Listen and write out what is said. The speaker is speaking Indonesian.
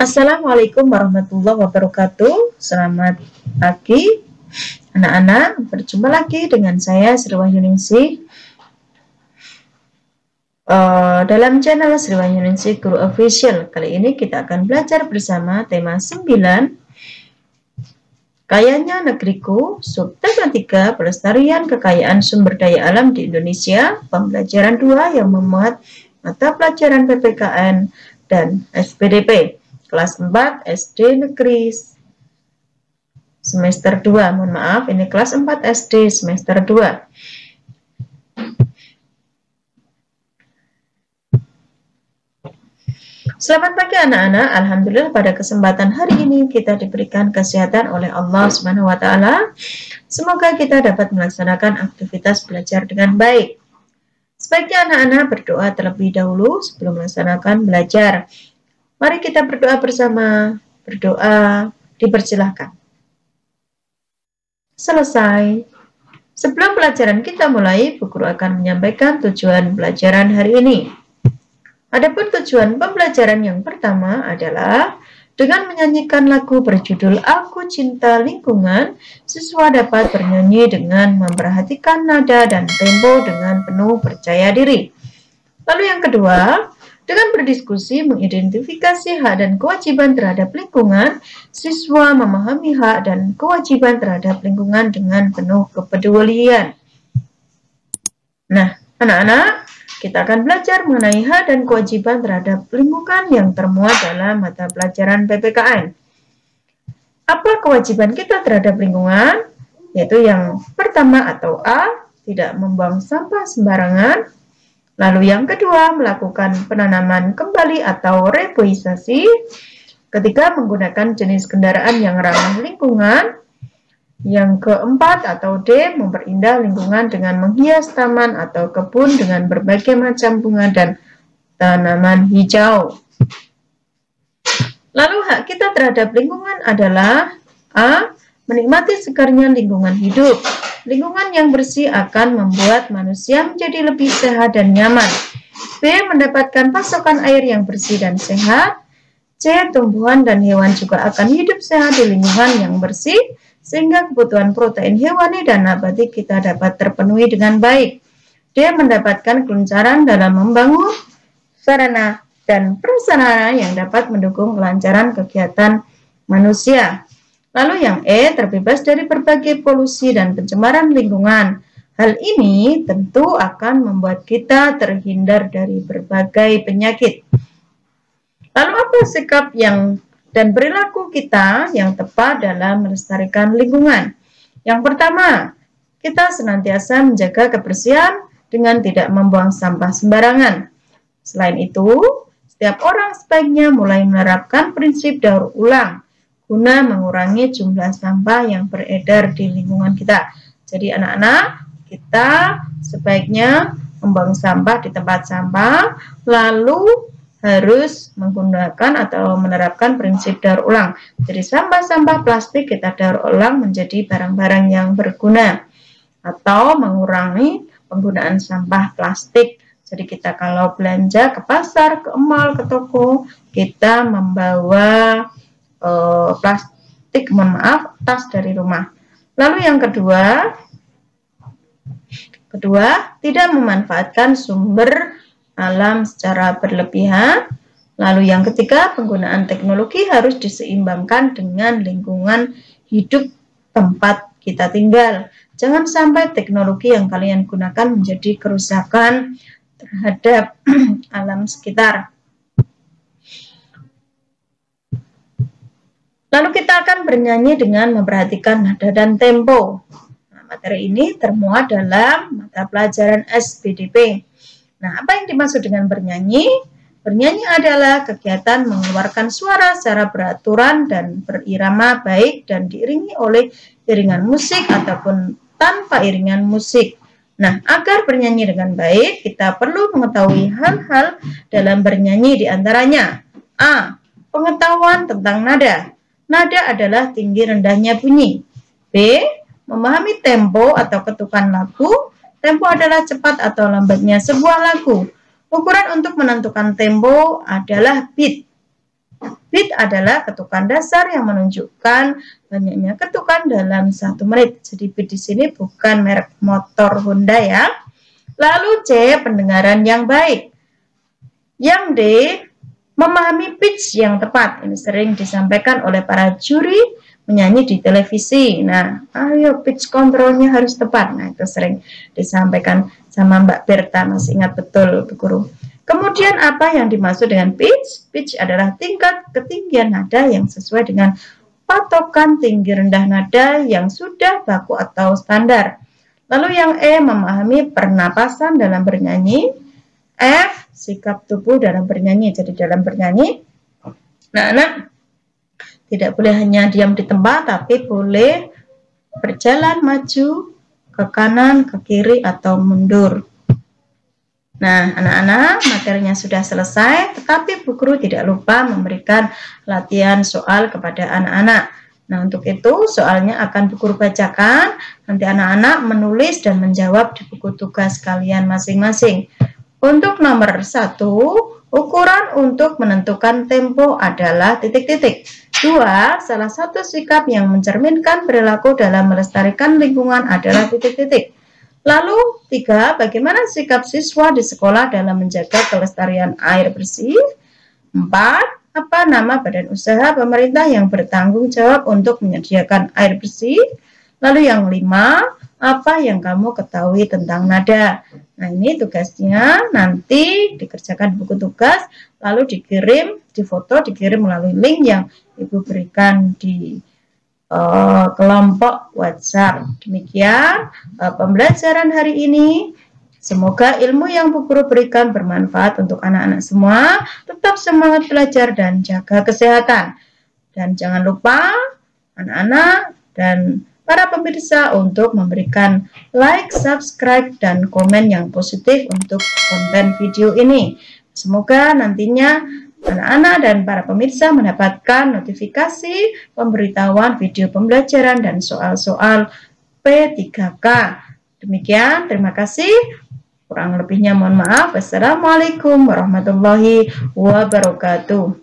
Assalamualaikum warahmatullahi wabarakatuh. Selamat pagi anak-anak. Berjumpa lagi dengan saya Sri Wahyuningsih dalam channel Sri Wahyuningsih Guru Official. Kali ini kita akan belajar bersama tema 9, Kayanya Negeriku, subtema 3, Pelestarian Kekayaan Sumber Daya Alam di Indonesia, pembelajaran 2 yang memuat mata pelajaran PPKN dan SPDP. Kelas 4 SD Negeri semester 2. Mohon maaf, ini kelas 4 SD semester 2. Selamat pagi anak-anak. Alhamdulillah pada kesempatan hari ini kita diberikan kesehatan oleh Allah Subhanahu wa taala. Semoga kita dapat melaksanakan aktivitas belajar dengan baik. Sebaiknya anak-anak berdoa terlebih dahulu sebelum melaksanakan belajar. Mari kita berdoa bersama. Berdoa dipersilahkan. Selesai. Sebelum pelajaran kita mulai, Bu Guru akan menyampaikan tujuan pelajaran hari ini. Adapun tujuan pembelajaran yang pertama adalah dengan menyanyikan lagu berjudul Aku Cinta Lingkungan, siswa dapat bernyanyi dengan memperhatikan nada dan tempo dengan penuh percaya diri. Lalu yang kedua, dengan berdiskusi mengidentifikasi hak dan kewajiban terhadap lingkungan, siswa memahami hak dan kewajiban terhadap lingkungan dengan penuh kepedulian. Nah, anak-anak, kita akan belajar mengenai hak dan kewajiban terhadap lingkungan yang termuat dalam mata pelajaran PPKN. Apa kewajiban kita terhadap lingkungan? Yaitu yang pertama atau A, tidak membuang sampah sembarangan. Lalu yang kedua, melakukan penanaman kembali atau reboisasi. Ketiga, menggunakan jenis kendaraan yang ramah lingkungan. Yang keempat atau D, memperindah lingkungan dengan menghias taman atau kebun dengan berbagai macam bunga dan tanaman hijau. Lalu hak kita terhadap lingkungan adalah A, menikmati segarnya lingkungan hidup. Lingkungan yang bersih akan membuat manusia menjadi lebih sehat dan nyaman. B, mendapatkan pasokan air yang bersih dan sehat. C, tumbuhan dan hewan juga akan hidup sehat di lingkungan yang bersih, sehingga kebutuhan protein hewani dan nabati kita dapat terpenuhi dengan baik. D, mendapatkan kelancaran dalam membangun sarana dan prasarana yang dapat mendukung kelancaran kegiatan manusia. Lalu yang E, terbebas dari berbagai polusi dan pencemaran lingkungan. Hal ini tentu akan membuat kita terhindar dari berbagai penyakit. Lalu apa sikap dan perilaku kita yang tepat dalam melestarikan lingkungan? Yang pertama, kita senantiasa menjaga kebersihan dengan tidak membuang sampah sembarangan. Selain itu, setiap orang sebaiknya mulai menerapkan prinsip daur ulang guna mengurangi jumlah sampah yang beredar di lingkungan kita. Jadi anak-anak, kita sebaiknya membuang sampah di tempat sampah, lalu harus menggunakan atau menerapkan prinsip daur ulang. Jadi sampah-sampah plastik kita daur ulang menjadi barang-barang yang berguna, atau mengurangi penggunaan sampah plastik. Jadi kita kalau belanja ke pasar, ke mall, ke toko, kita membawa plastik, tas dari rumah. Lalu yang kedua, tidak memanfaatkan sumber alam secara berlebihan. Lalu yang ketiga, penggunaan teknologi harus diseimbangkan dengan lingkungan hidup tempat kita tinggal. Jangan sampai teknologi yang kalian gunakan menjadi kerusakan terhadap alam sekitar. Lalu kita akan bernyanyi dengan memperhatikan nada dan tempo. Nah, materi ini termuat dalam mata pelajaran SPDP. Nah, apa yang dimaksud dengan bernyanyi? Bernyanyi adalah kegiatan mengeluarkan suara secara beraturan dan berirama baik dan diiringi oleh iringan musik ataupun tanpa iringan musik. Nah, agar bernyanyi dengan baik, kita perlu mengetahui hal-hal dalam bernyanyi diantaranya. A. Pengetahuan tentang nada. Nada adalah tinggi rendahnya bunyi. B. Memahami tempo atau ketukan lagu. Tempo adalah cepat atau lambatnya sebuah lagu. Ukuran untuk menentukan tempo adalah beat. Beat adalah ketukan dasar yang menunjukkan banyaknya ketukan dalam 1 menit. Jadi beat di sini bukan merek motor Honda ya. Lalu C, pendengaran yang baik. Yang D, memahami pitch yang tepat. Ini sering disampaikan oleh para juri menyanyi di televisi. Nah, ayo pitch kontrolnya harus tepat. Nah, itu sering disampaikan sama Mbak Berta, masih ingat betul Bu Guru. Kemudian apa yang dimaksud dengan pitch? Pitch adalah tingkat ketinggian nada yang sesuai dengan patokan tinggi rendah nada yang sudah baku atau standar. Lalu yang E, memahami pernapasan dalam bernyanyi. F, sikap tubuh dalam bernyanyi. Jadi dalam bernyanyi, anak-anak tidak boleh hanya diam di tempat, tapi boleh berjalan maju ke kanan, ke kiri, atau mundur. Nah, anak-anak, materinya sudah selesai, tetapi Bu Guru tidak lupa memberikan latihan soal kepada anak-anak. Nah, untuk itu soalnya akan Bu Guru bacakan, nanti anak-anak menulis dan menjawab di buku tugas kalian masing-masing. Untuk nomor 1, ukuran untuk menentukan tempo adalah titik-titik. 2, salah satu sikap yang mencerminkan perilaku dalam melestarikan lingkungan adalah titik-titik. Lalu 3, bagaimana sikap siswa di sekolah dalam menjaga kelestarian air bersih? 4, apa nama badan usaha pemerintah yang bertanggung jawab untuk menyediakan air bersih? Lalu yang 5, apa yang kamu ketahui tentang nada? Nah, ini tugasnya nanti dikerjakan buku tugas, lalu dikirim, difoto, dikirim melalui link yang Ibu berikan di kelompok WhatsApp. Demikian pembelajaran hari ini. Semoga ilmu yang Bu Guru berikan bermanfaat untuk anak-anak semua. Tetap semangat belajar dan jaga kesehatan. Dan jangan lupa anak-anak dan para pemirsa untuk memberikan like, subscribe, dan komen yang positif untuk konten video ini. Semoga nantinya anak-anak dan para pemirsa mendapatkan notifikasi pemberitahuan video pembelajaran dan soal-soal P3K. Demikian, terima kasih. Kurang lebihnya mohon maaf. Wassalamualaikum warahmatullahi wabarakatuh.